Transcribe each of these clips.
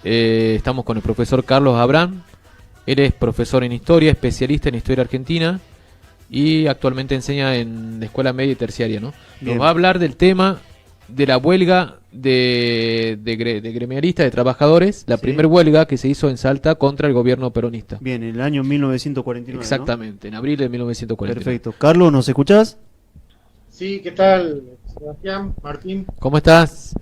Estamos con el profesor Carlos Abrán. Él es profesor en historia, especialista en historia argentina y actualmente enseña en la escuela media y terciaria, ¿no? Nos va a hablar del tema de la huelga de gremialistas, de trabajadores, la primera huelga que se hizo en Salta contra el gobierno peronista. Bien, en el año 1949. Exactamente, ¿no? En abril de 1949. Perfecto. Carlos, ¿nos escuchás? Sí, ¿qué tal, Sebastián, Martín? ¿Cómo estás?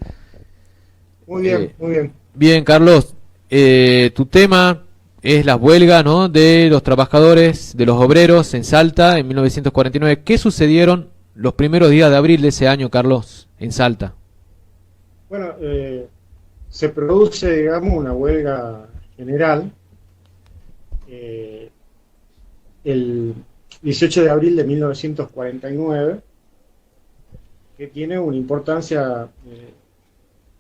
Muy bien, muy bien. Bien, Carlos, tu tema es la huelga, ¿no?, de los trabajadores, de los obreros en Salta en 1949. ¿Qué sucedieron los primeros días de abril de ese año, Carlos, en Salta? Bueno, se produce, digamos, una huelga general el 18 de abril de 1949, que tiene una importancia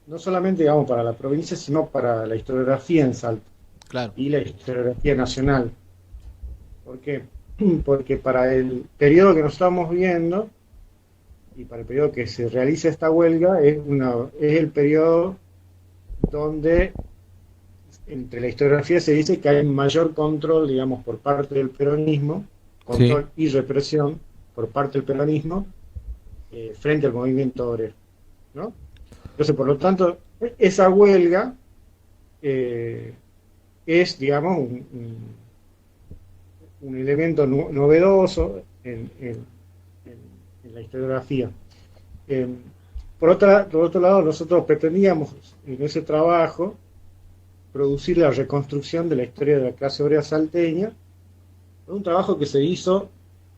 no solamente, digamos, para la provincia, sino para la historiografía en Salta. Claro. Y la historiografía nacional. ¿Por qué? Porque para el periodo que nos estamos viendo y para el periodo que se realiza esta huelga es el periodo donde entre la historiografía se dice que hay mayor control, digamos, por parte del peronismo, control y represión por parte del peronismo frente al movimiento obrero, ¿no? Entonces, por lo tanto, esa huelga es, digamos, un elemento novedoso en la historiografía. Por otro lado, nosotros pretendíamos en ese trabajo producir la reconstrucción de la historia de la clase obrera salteña, un trabajo que se hizo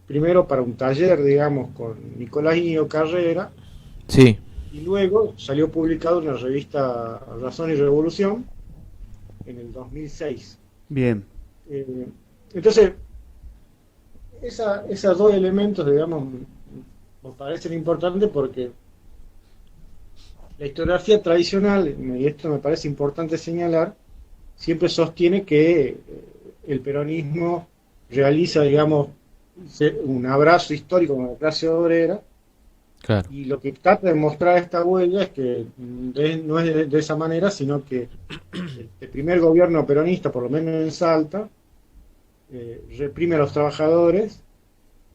primero para un taller, digamos, con Nicolás Íñigo Carrera, sí, y luego salió publicado en la revista Razón y Revolución en el 2006. Bien. Entonces, esos dos elementos, digamos, me parecen importantes porque la historiografía tradicional, y esto me parece importante señalar, siempre sostiene que el peronismo realiza, digamos, un abrazo histórico con la clase obrera. claro. Y lo que trata de mostrar esta huelga es que no es de esa manera, sino que el primer gobierno peronista, por lo menos en Salta, reprime a los trabajadores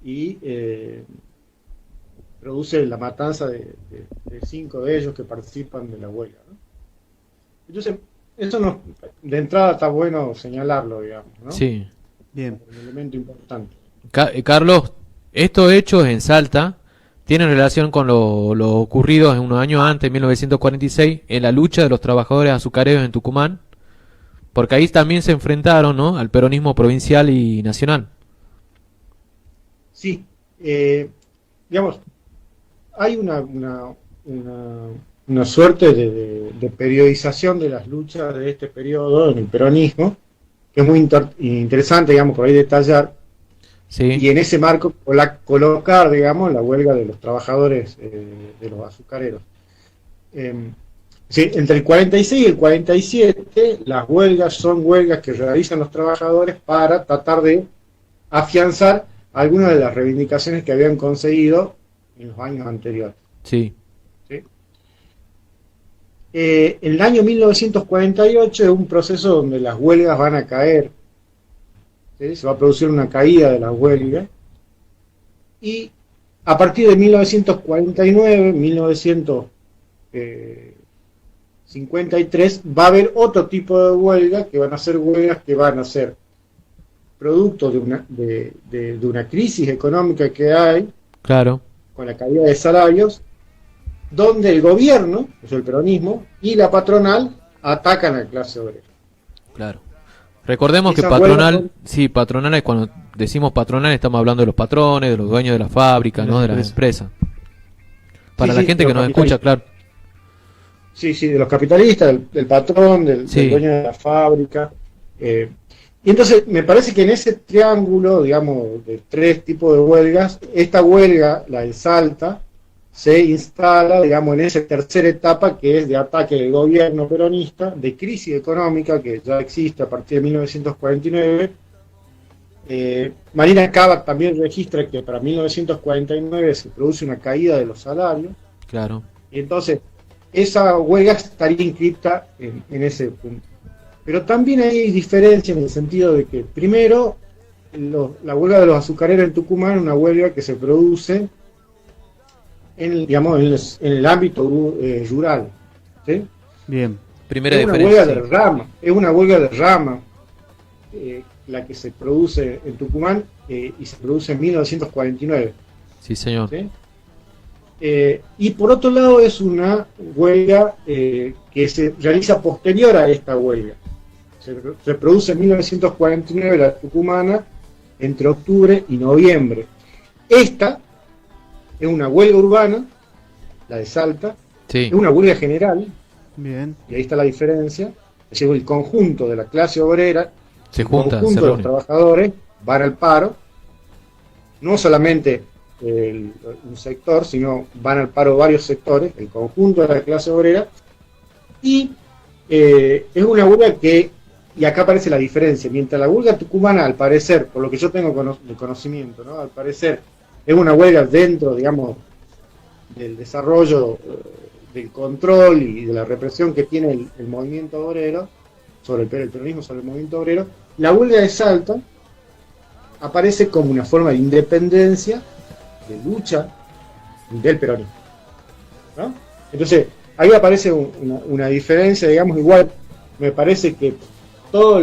y produce la matanza de 5 de ellos que participan de la huelga, ¿no? Entonces, eso de entrada está bueno señalarlo, digamos, ¿no? Sí. Bien. Como un elemento importante. Carlos, estos hechos en Salta tienen relación con lo ocurrido en unos años antes, en 1946, en la lucha de los trabajadores azucareros en Tucumán, porque ahí también se enfrentaron, ¿no?, al peronismo provincial y nacional. Sí, digamos, hay una suerte de periodización de las luchas de este periodo en el peronismo, que es muy interesante, digamos, por ahí detallar, Sí. y en ese marco colocar, digamos, la huelga de los trabajadores de los azucareros. Sí, entre el 46 y el 47, las huelgas son huelgas que realizan los trabajadores para tratar de afianzar algunas de las reivindicaciones que habían conseguido en los años anteriores. Sí. ¿Sí? El año 1948 es un proceso donde las huelgas van a caer, ¿sí? Se va a producir una caída de las huelgas, y a partir de 1949, 1953, va a haber otro tipo de huelgas que van a ser huelgas que van a ser producto de una crisis económica que hay, Claro. con la caída de salarios, donde el gobierno, o sea, el peronismo, y la patronal atacan a la clase obrera. Claro. Recordemos que Esas patronal, huelgas sí, patronal es cuando decimos patronal estamos hablando de los patrones, de los dueños de la fábrica, ¿no?, de las empresas. Para Sí, la sí, gente que los nos escucha, claro. Sí, de los capitalistas, del patrón, del dueño de la fábrica. Y entonces me parece que en ese triángulo, digamos, de 3 tipos de huelgas, esta huelga, la de Salta, se instala, digamos, en esa tercera etapa que es de ataque del gobierno peronista, de crisis económica que ya existe a partir de 1949. Marina Cava también registra que para 1949 se produce una caída de los salarios. Claro. Y entonces esa huelga estaría inscripta en ese punto. Pero también hay diferencia en el sentido de que, primero, la huelga de los azucareros en Tucumán es una huelga que se produce digamos, en el ámbito rural. ¿Sí? Bien. Primera Es una diferencia. huelga de rama, es una huelga de rama la que se produce en Tucumán y se produce en 1949. Sí, señor. ¿Sí? Y por otro lado es una huelga que se realiza posterior a esta huelga. Se produce en 1949 la tucumana entre octubre y noviembre. Esta es una huelga urbana, la de Salta, Sí. es una huelga general, Bien. y ahí está la diferencia. Es decir, el conjunto de la clase obrera, Se el juntan, se conjunto de los reúnen. trabajadores van al paro, no solamente un sector, sino van al paro varios sectores, el conjunto de la clase obrera, y es una huelga que, y acá aparece la diferencia, mientras la huelga tucumana, al parecer, por lo que yo tengo de conocimiento, ¿no? Al parecer es una huelga dentro, digamos, del desarrollo, del control y de la represión que tiene el movimiento obrero, sobre el peronismo, sobre el movimiento obrero. La huelga de Salta aparece como una forma de independencia, de lucha del peronismo, ¿no? Entonces, ahí aparece una diferencia, digamos, igual, me parece que toda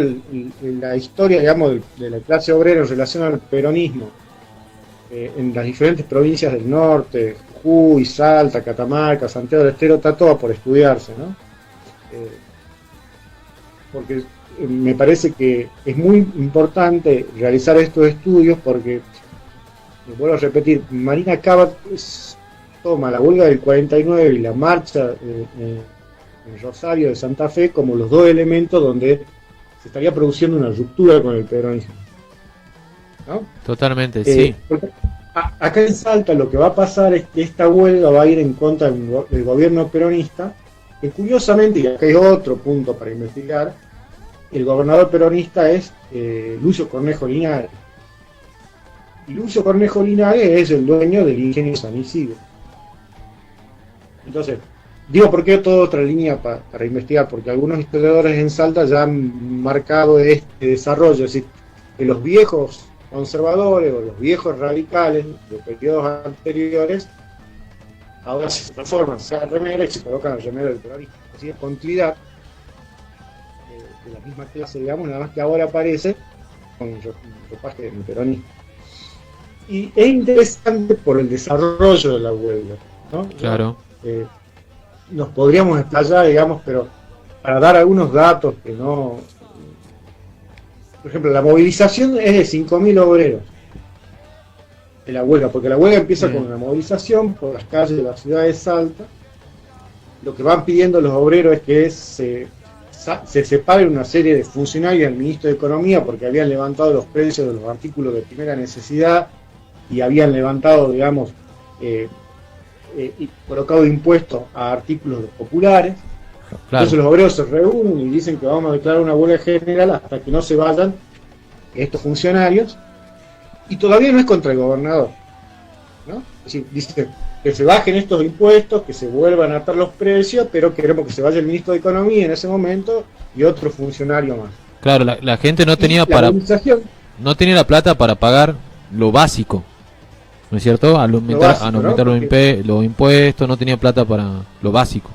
la historia, digamos, de la clase obrera en relación al peronismo, en las diferentes provincias del norte, Jujuy, Salta, Catamarca, Santiago del Estero, está toda por estudiarse, ¿no? Porque me parece que es muy importante realizar estos estudios porque, vuelvo a repetir, Marina Cabot toma la huelga del 49 y la marcha en Rosario de Santa Fe como los dos elementos donde se estaría produciendo una ruptura con el peronismo, ¿no? Totalmente, sí. Porque acá en Salta lo que va a pasar es que esta huelga va a ir en contra del gobierno peronista, que curiosamente, y acá hay otro punto para investigar, el gobernador peronista es Lucio Cornejo Linares. Y Lucio Cornejo Linares es el dueño del ingenio San Isidro. Entonces, digo por qué toda otra línea para investigar, porque algunos historiadores en Salta ya han marcado este desarrollo, es decir, que los viejos conservadores o los viejos radicales de periodos anteriores ahora se transforman, se hacen remera y se colocan el remero del peronismo. Así es continuidad de la misma clase, digamos, nada más que ahora aparece con el ropaje del peronismo. Y es interesante por el desarrollo de la huelga, ¿no? Claro. Nos podríamos explayar, digamos, pero para dar algunos datos que no... Por ejemplo, la movilización es de 5.000 obreros de la huelga, porque la huelga empieza con una movilización por las calles de la ciudad de Salta. Lo que van pidiendo los obreros es que se separen una serie de funcionarios del Ministro de Economía porque habían levantado los precios de los artículos de primera necesidad y habían levantado, digamos, y colocado impuestos a artículos populares. Claro. Entonces los obreros se reúnen y dicen que vamos a declarar una huelga general hasta que no se vayan estos funcionarios, y todavía no es contra el gobernador, ¿no? Es decir, dicen que se bajen estos impuestos, que se vuelvan a atar los precios, pero queremos que se vaya el ministro de Economía en ese momento y otro funcionario más. Claro, la gente no tenía Y la movilización, no tenía la plata para pagar lo básico, ¿no es cierto? Al aumentar, básico, al aumentar ¿no? los impuestos, no tenía plata para lo básico.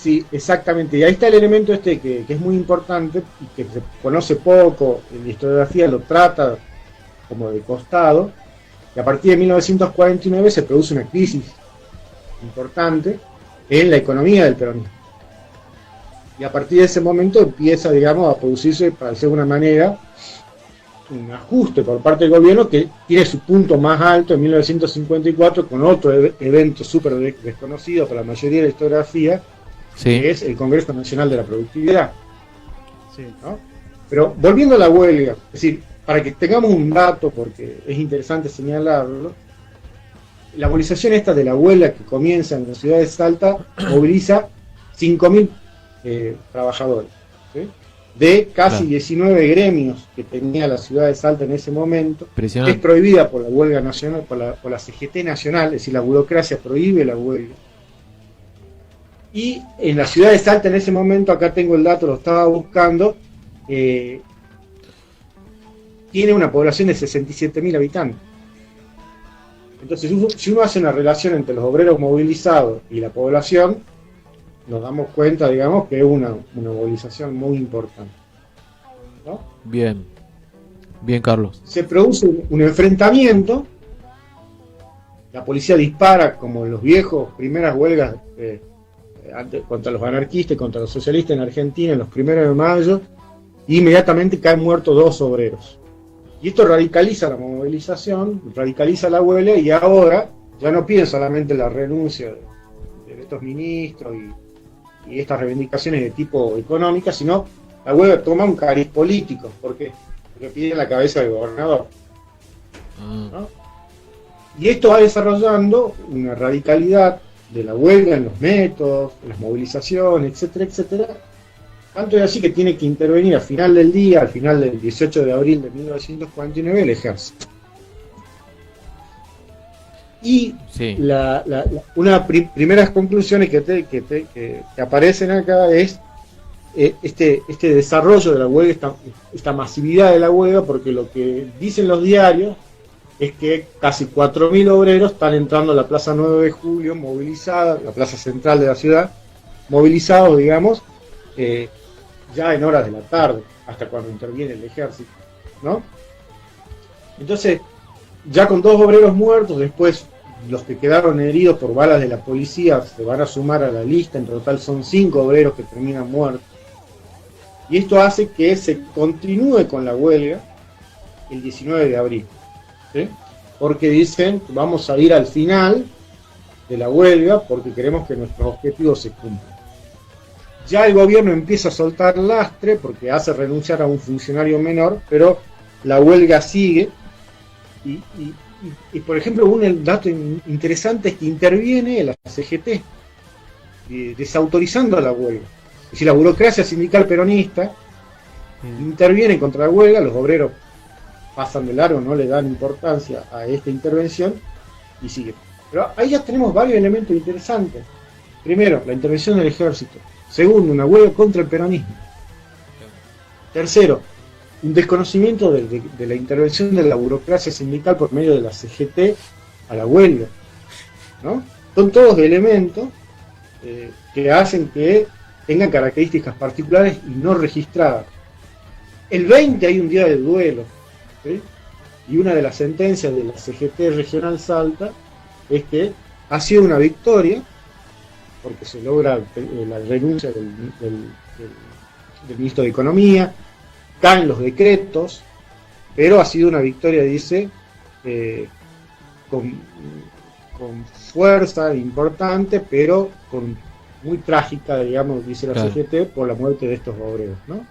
sí, exactamente, y ahí está el elemento este que es muy importante y que se conoce poco, en la historiografía lo trata como de costado, y a partir de 1949 se produce una crisis importante en la economía del peronismo. Y a partir de ese momento empieza, digamos, a producirse, para decir de alguna manera, un ajuste por parte del gobierno que tiene su punto más alto en 1954 con otro evento súper desconocido para la mayoría de la historiografía, Sí. que es el Congreso Nacional de la Productividad, Sí. ¿no? Pero volviendo a la huelga, es decir, para que tengamos un dato, porque es interesante señalarlo, la movilización esta de la huelga que comienza en la ciudad de Salta moviliza 5.000 trabajadores, ¿sí? De casi Claro. 19 gremios que tenía la ciudad de Salta en ese momento. Es Impresionante. prohibida por la huelga nacional, por la CGT nacional, es decir, la burocracia prohíbe la huelga. Y en la ciudad de Salta en ese momento, acá tengo el dato, lo estaba buscando, tiene una población de 67.000 habitantes. Entonces, si uno hace una relación entre los obreros movilizados y la población, nos damos cuenta, digamos, que es una movilización muy importante, ¿no? Bien, bien, Carlos. Se produce un enfrentamiento, la policía dispara como en los viejos primeras huelgas contra los anarquistas y contra los socialistas en Argentina en los 1 de mayo, y inmediatamente caen muertos 2 obreros. Y esto radicaliza la movilización, radicaliza la huelga, y ahora ya no piden solamente la renuncia de estos ministros y estas reivindicaciones de tipo económica, sino la huelga toma un cariz político, porque piden la cabeza del gobernador, ¿no? Y esto va desarrollando una radicalidad de la huelga en los métodos, en las movilizaciones, etcétera, etcétera. Tanto es así que tiene que intervenir al final del día, al final del 18 de abril de 1949, el ejército. Y sí, una primeras conclusiones que aparecen acá es este desarrollo de la huelga, esta masividad de la huelga, porque lo que dicen los diarios es que casi 4.000 obreros están entrando a la Plaza 9 de Julio, movilizada, la plaza central de la ciudad, movilizados, digamos, ya en horas de la tarde, hasta cuando interviene el ejército, ¿no? Entonces, ya con 2 obreros muertos, después los que quedaron heridos por balas de la policía se van a sumar a la lista, en total son 5 obreros que terminan muertos. Y esto hace que se continúe con la huelga el 19 de abril, ¿sí? Porque dicen, vamos a ir al final de la huelga porque queremos que nuestros objetivos se cumplan. Ya el gobierno empieza a soltar lastre porque hace renunciar a un funcionario menor, pero la huelga sigue y por ejemplo, un dato interesante es que interviene la CGT, desautorizando a la huelga. Es decir, la burocracia sindical peronista interviene contra la huelga, los obreros pasan de largo, no le dan importancia a esta intervención y sigue. Pero ahí ya tenemos varios elementos interesantes. Primero, la intervención del ejército. Segundo, una huelga contra el peronismo. Tercero, un desconocimiento de la intervención de la burocracia sindical por medio de la CGT a la huelga, ¿no? Son todos elementos que hacen que tengan características particulares y no registradas. El 20 hay un día de duelo, ¿sí? Y una de las sentencias de la CGT Regional Salta es que ha sido una victoria porque se logra la renuncia del ministro de Economía, caen los decretos, pero ha sido una victoria, dice, con fuerza importante, pero muy trágica, digamos, dice la claro, CGT, por la muerte de estos obreros, ¿no?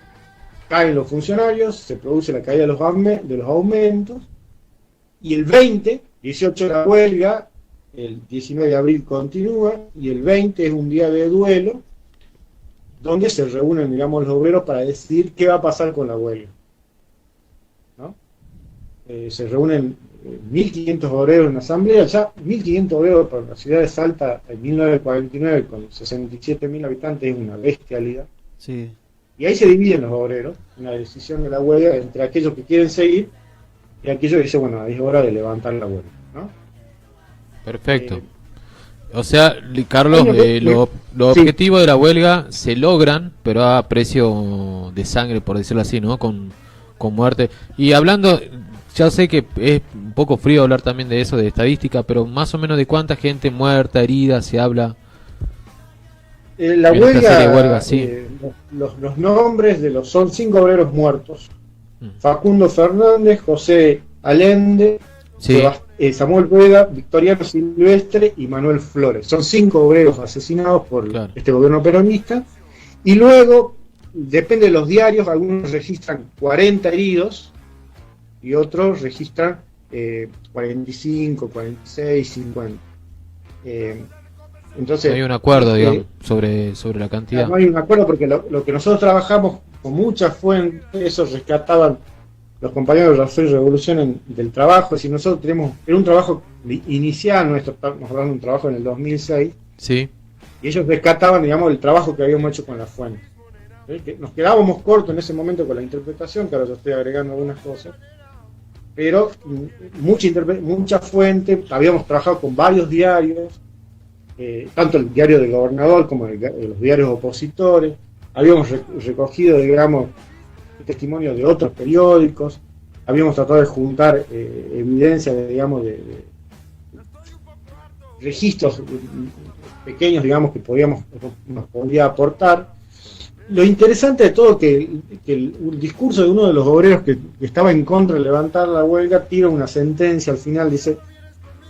Caen los funcionarios, se produce la caída de los aumentos, y el 18 de la huelga, el 19 de abril continúa, y el 20 es un día de duelo, donde se reúnen, digamos, los obreros para decidir qué va a pasar con la huelga, ¿no? Se reúnen 1.500 obreros en asamblea, ya 1.500 obreros por la ciudad de Salta en 1949, con 67.000 habitantes, es una bestialidad. Sí. Y ahí se dividen los obreros, en la decisión de la huelga, entre aquellos que quieren seguir y aquellos que dicen, bueno, es hora de levantar la huelga, ¿no? perfecto. O sea, Carlos, los sí, objetivos de la huelga se logran, pero a precio de sangre, por decirlo así, ¿no? Con muerte. Y hablando, ya sé que es un poco frío hablar también de eso, de estadística, pero más o menos de cuánta gente muerta, herida, se habla. la en esta serie de huelga, huelgas, sí. los nombres son 5 obreros muertos: Facundo Fernández, José Allende, Sí, Samuel Rueda, Victoriano Silvestre y Manuel Flores. Son 5 obreros asesinados por claro, este gobierno peronista. Y luego, depende de los diarios, algunos registran 40 heridos y otros registran 45, 46, 50. Entonces, no hay un acuerdo, digamos, sobre la cantidad. no hay un acuerdo porque lo que nosotros trabajamos con muchas fuentes, eso rescataban los compañeros de Razón y Revolución del trabajo. Si nosotros tenemos, era un trabajo inicial nuestro, estamos hablando de un trabajo en el 2006, Sí, y ellos rescataban, digamos, el trabajo que habíamos hecho con la fuente. Que nos quedábamos cortos en ese momento con la interpretación, que ahora yo estoy agregando algunas cosas, pero mucha fuente, habíamos trabajado con varios diarios, tanto el diario del gobernador como los diarios opositores, habíamos recogido, digamos, testimonios de otros periódicos, habíamos tratado de juntar evidencia, digamos, de registros pequeños, digamos, que nos podía aportar. Lo interesante de todo que el discurso de uno de los obreros que estaba en contra de levantar la huelga tira una sentencia al final, dice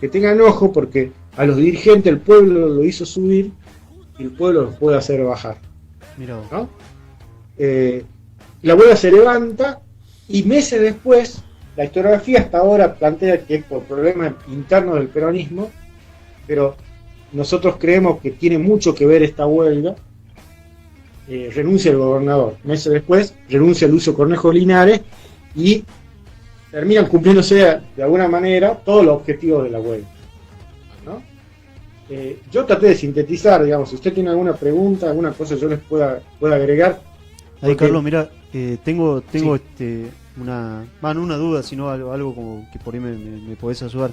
que tengan ojo porque a los dirigentes el pueblo lo hizo subir y el pueblo los puede hacer bajar. Mirá vos. ¿No? La huelga se levanta y meses después la historiografía hasta ahora plantea que es por problemas internos del peronismo, pero nosotros creemos que tiene mucho que ver esta huelga. Renuncia el gobernador, meses después renuncia Lucio Cornejo Linares y terminan cumpliéndose de alguna manera todos los objetivos de la huelga, ¿no? Yo traté de sintetizar, digamos, si usted tiene alguna pregunta, alguna cosa yo les pueda agregar. Ahí, Carlos, mira, tengo Sí. no una duda, sino algo como que por ahí me podés ayudar.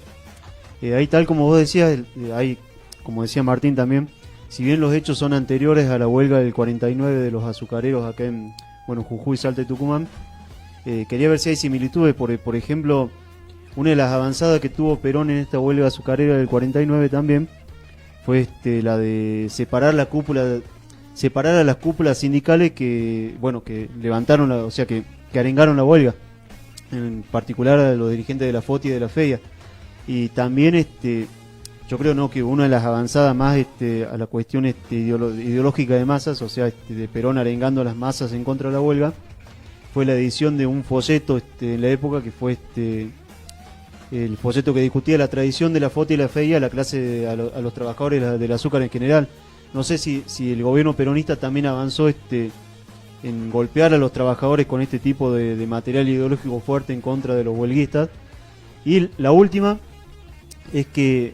Ahí tal como vos decías, ahí como decía Martín también, si bien los hechos son anteriores a la huelga del 49 de los azucareros acá en Jujuy, Salta y Tucumán, quería ver si hay similitudes. Por ejemplo, una de las avanzadas que tuvo Perón en esta huelga azucarera del 49 también fue la de separar a las cúpulas sindicales que levantaron, que arengaron la huelga, en particular a los dirigentes de la FOT y de la FEIA. Y también yo creo que una de las avanzadas más a la cuestión ideológica de masas, o sea, de Perón arengando a las masas en contra de la huelga, fue la edición de un folleto en la época que fue el folleto que discutía la tradición de la FOT y la FEIA a la clase, a los trabajadores del azúcar en general. No sé si el gobierno peronista también avanzó en golpear a los trabajadores con este tipo de material ideológico fuerte en contra de los huelguistas. Y la última es que,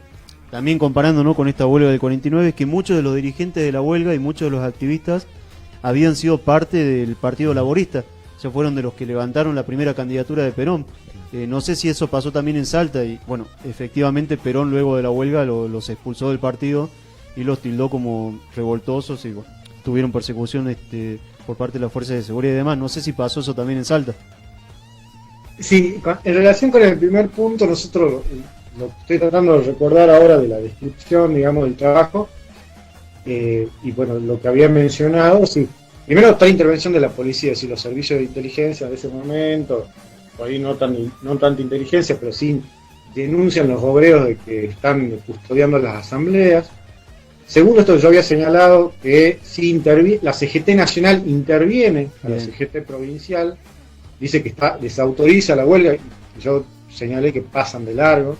también comparando, ¿no?, con esta huelga del 49, es que muchos de los dirigentes de la huelga y muchos de los activistas habían sido parte del Partido Laborista, o sea, fueron de los que levantaron la primera candidatura de Perón. No sé si eso pasó también en Salta y, efectivamente Perón luego de la huelga los expulsó del partido y los tildó como revoltosos y tuvieron persecución por parte de las fuerzas de seguridad y demás. No sé si pasó eso también en Salta. Sí, en relación con el primer punto, nosotros lo que estoy tratando de recordar ahora de la descripción, digamos, del trabajo, y lo que había mencionado, sí. Primero está la intervención de la policía, es decir, los servicios de inteligencia de ese momento, por ahí no tanta inteligencia, pero sí denuncian los obreros de que están custodiando las asambleas. Segundo, esto que yo había señalado, que sí la CGT nacional interviene a la CGT provincial, dice que desautoriza la huelga, y yo señalé que pasan de largo.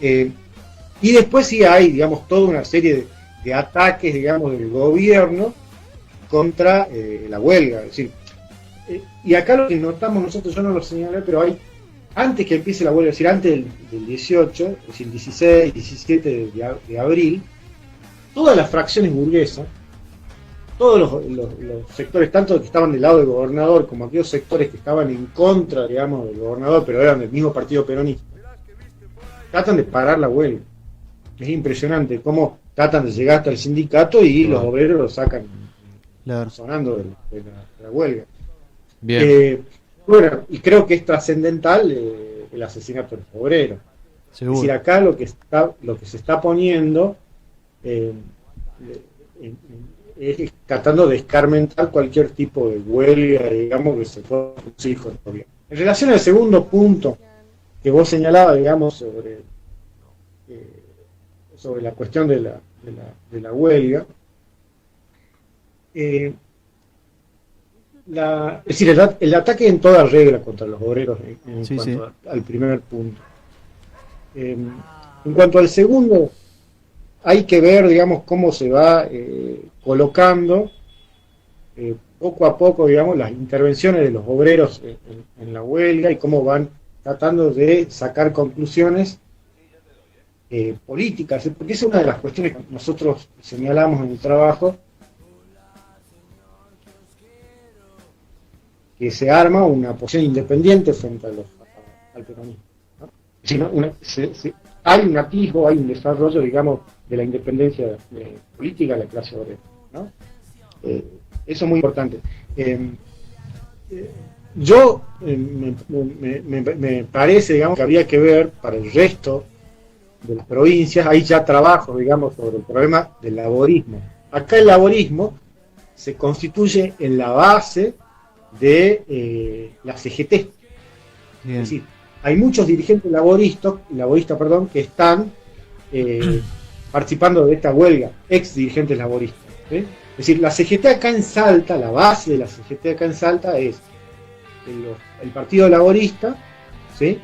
Y después sí hay, digamos, toda una serie de ataques, digamos, del gobierno contra la huelga. Es decir, y acá lo que notamos nosotros, yo no lo señalé, pero hay, antes que empiece la huelga, es decir, antes del 18, es decir, el 16, 17 de abril, todas las fracciones burguesas, todos los sectores, tanto que estaban del lado del gobernador como aquellos sectores que estaban en contra, digamos, del gobernador, pero eran del mismo partido peronista, tratan de parar la huelga. Es impresionante cómo tratan de llegar hasta el sindicato y los obreros lo sacan sonando de la huelga. Bien. Y creo que es trascendental el asesinato de los obreros. Seguro. Es decir, acá lo que se está poniendo es tratando de escarmentar cualquier tipo de huelga, digamos, que se pueda producir con el gobierno. En relación al segundo punto que vos señalabas, digamos, sobre la cuestión de la huelga, es decir, el ataque en toda regla contra los obreros en cuanto al primer punto. En cuanto al segundo, hay que ver, digamos, cómo se va colocando poco a poco, digamos, las intervenciones de los obreros en la huelga y cómo van tratando de sacar conclusiones políticas, porque esa es una de las cuestiones que nosotros señalamos en el trabajo, que se arma una posición independiente frente al peronismo, ¿no? Es decir, hay un atisbo, hay un desarrollo, digamos, de la independencia política de la clase obrera, ¿no? Eso es muy importante. Me parece, digamos, que habría que ver para el resto de las provincias, hay ya trabajo, digamos, sobre el problema del laborismo. Acá el laborismo se constituye en la base de la CGT. Bien. Es decir, hay muchos dirigentes laboristas, que están participando de esta huelga, ex dirigentes laboristas, ¿sí? Es decir, la CGT acá en Salta, la base de la CGT acá en Salta es el Partido Laborista, ¿sí?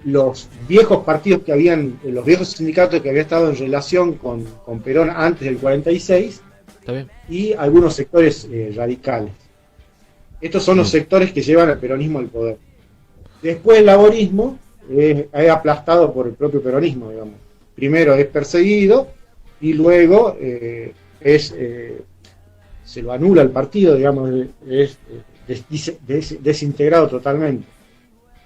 Los viejos partidos que habían, los viejos sindicatos que habían estado en relación con Perón antes del 46, ¿Está bien? y algunos sectores radicales. Estos son los sectores que llevan al peronismo al poder. Después el laborismo es aplastado por el propio peronismo, digamos. Primero es perseguido y luego se lo anula el partido, digamos, es desintegrado totalmente.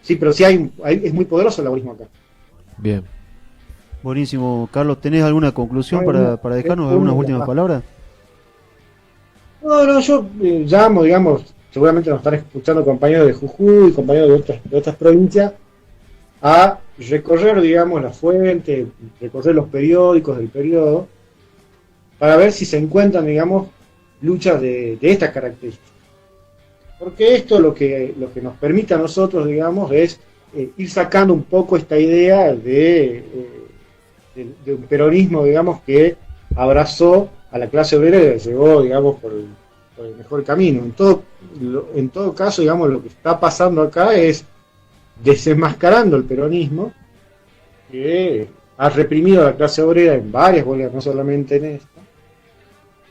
Sí, pero sí es muy poderoso el laborismo acá. Bien. Buenísimo. Carlos, ¿tenés alguna conclusión No, para dejarnos algunas últimas palabras? No, yo llamo, digamos, seguramente nos están escuchando compañeros de Jujuy, compañeros de otras provincias, a recorrer, digamos, la fuente, recorrer los periódicos del periodo, para ver si se encuentran, digamos, luchas de estas características. Porque esto lo que nos permite a nosotros, digamos, es ir sacando un poco esta idea de un peronismo, digamos, que abrazó a la clase obrera y la llevó, digamos, por el mejor camino. En todo caso, digamos, lo que está pasando acá es desenmascarando el peronismo, que ha reprimido a la clase obrera en varias huelgas, no solamente en esta,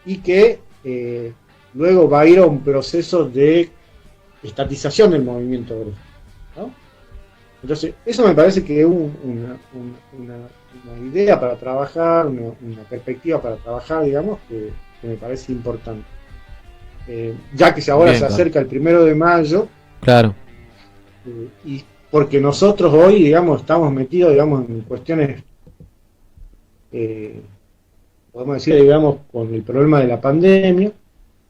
y que luego va a ir a un proceso de estatización del movimiento obrero, ¿no? Entonces, eso me parece que es una idea para trabajar, una perspectiva para trabajar, digamos, que me parece importante. Ya que ahora Bien, se acerca el 1 de mayo, Claro. y porque nosotros hoy, digamos, estamos metidos, digamos, en cuestiones, podemos decir, digamos, con el problema de la pandemia,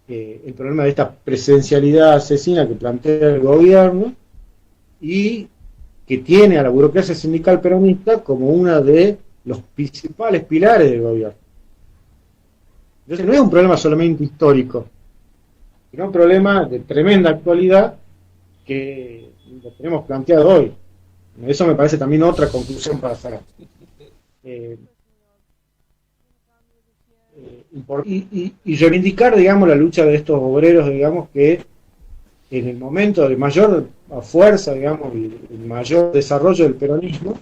el problema de esta presencialidad asesina que plantea el gobierno y que tiene a la burocracia sindical peronista como uno de los principales pilares del gobierno. Entonces no es un problema solamente histórico, sino un problema de tremenda actualidad que lo tenemos planteado hoy. Eso me parece también otra conclusión para sacar. Y reivindicar, digamos, la lucha de estos obreros, digamos, que en el momento de mayor fuerza, digamos, y el mayor desarrollo del peronismo,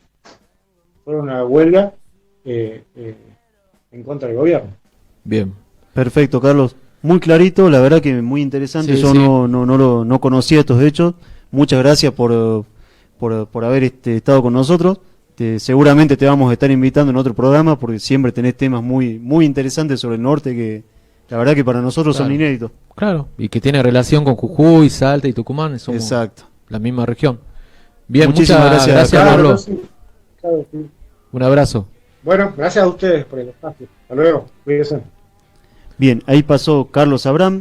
fueron a la huelga en contra del gobierno. Bien. Perfecto, Carlos. Muy clarito, la verdad que muy interesante. Sí, Yo sí. no conocía estos hechos. Muchas gracias por haber estado con nosotros. Seguramente te vamos a estar invitando en otro programa porque siempre tenés temas muy interesantes sobre el norte que la verdad que para nosotros son Claro. inéditos. Claro. Y que tiene relación con Jujuy, Salta y Tucumán. Somos Exacto. la misma región. Bien, Muchísimas muchas gracias, gracias, Claro, Carlos. sí, claro, sí. Un abrazo. Bueno, gracias a ustedes por el espacio. Hasta luego. Cuídense. Bien, ahí pasó Carlos Abraham.